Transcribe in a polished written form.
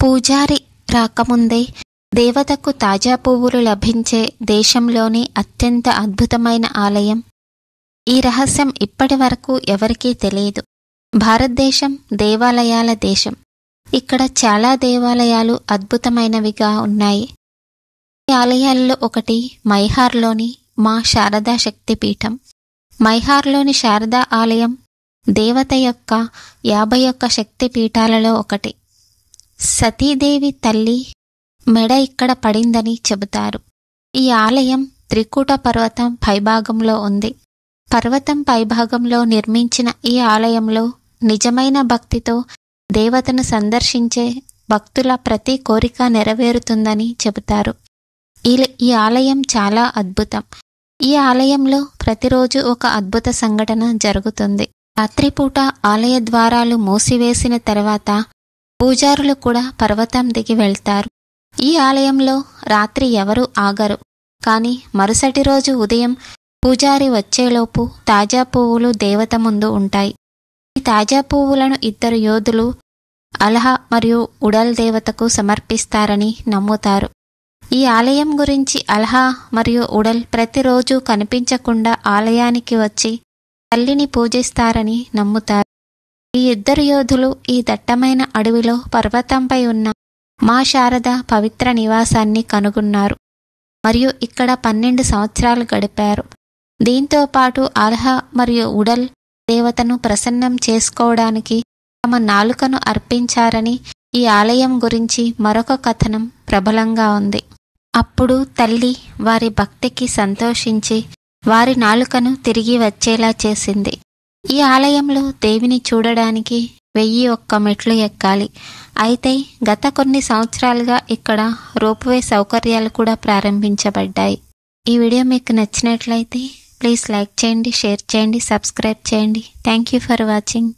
పూజారి రాకముందే దేవతకు తాజా పువ్వులు లభించే దేశంలోని అత్యంత అద్భుతమైన ఆలయం. ఈ రహస్యం ఇప్పటి వరకు ఎవరికీ తెలియదు. భారతదేశం దేవాలయాల దేశం. ఇక్కడ చాలా దేవాలయాలు అద్భుతమైనవిగా ఉన్నాయి. ఈ ఆలయాల్లో ఒకటి మైహార్లోని మా శారదా శక్తిపీఠం. మైహార్లోని శారదా ఆలయం దేవత యొక్క 51 శక్తిపీఠాలలో ఒకటి. సతీదేవి తల్లి మెడ ఇక్కడ పడిందని చెబుతారు. ఈ ఆలయం త్రికూట పర్వతం పైభాగంలో ఉంది. పర్వతం పైభాగంలో నిర్మించిన ఈ ఆలయంలో నిజమైన భక్తితో దేవతను సందర్శించే భక్తుల ప్రతి కోరిక నెరవేరుతుందని చెబుతారు. ఈ ఆలయం చాలా అద్భుతం. ఈ ఆలయంలో ప్రతిరోజు ఒక అద్భుత సంఘటన జరుగుతుంది. రాత్రిపూట ఆలయ ద్వారాలు మూసివేసిన తర్వాత పూజారులు కూడా పర్వతం దిగి వెళ్తారు. ఈ ఆలయంలో రాత్రి ఎవరూ ఆగరు. కానీ మరుసటి రోజు ఉదయం పూజారి వచ్చేలోపు తాజా పువ్వులు దేవత ముందు ఉంటాయి. ఈ తాజా పువ్వులను 2 యోధులు అల్హా మరియు ఉడల్ దేవతకు సమర్పిస్తారని నమ్ముతారు. ఈ ఆలయం గురించి అల్హా మరియు ఉడల్ ప్రతిరోజు కనిపించకుండా ఆలయానికి వచ్చి తల్లిని పూజిస్తారని నమ్ముతారు. ఈ 2 యోధులు ఈ దట్టమైన అడవిలో పర్వతంపై ఉన్న మా శారద పవిత్ర నివాసాన్ని కనుగొన్నారు మరియు ఇక్కడ 12 సంవత్సరాలు గడిపారు. దీంతో పాటు అల్హా మరియు ఉడల్ దేవతను ప్రసన్నం చేసుకోవడానికి తమ నాలుకను అర్పించారని ఈ ఆలయం గురించి మరొక కథనం ప్రబలంగా ఉంది. అప్పుడు తల్లి వారి భక్తికి సంతోషించి వారి నాలుకను తిరిగి వచ్చేలా చేసింది. ఈ ఆలయంలో దేవిని చూడడానికి 1001 మెట్లు ఎక్కాలి. అయితే గత కొన్ని సంవత్సరాలుగా ఇక్కడ రోప్వే సౌకర్యాలు కూడా ప్రారంభించబడ్డాయి. ఈ వీడియో మీకు నచ్చినట్లయితే ప్లీజ్ లైక్ చేయండి, షేర్ చేయండి, సబ్స్క్రైబ్ చేయండి. Thank you for watching.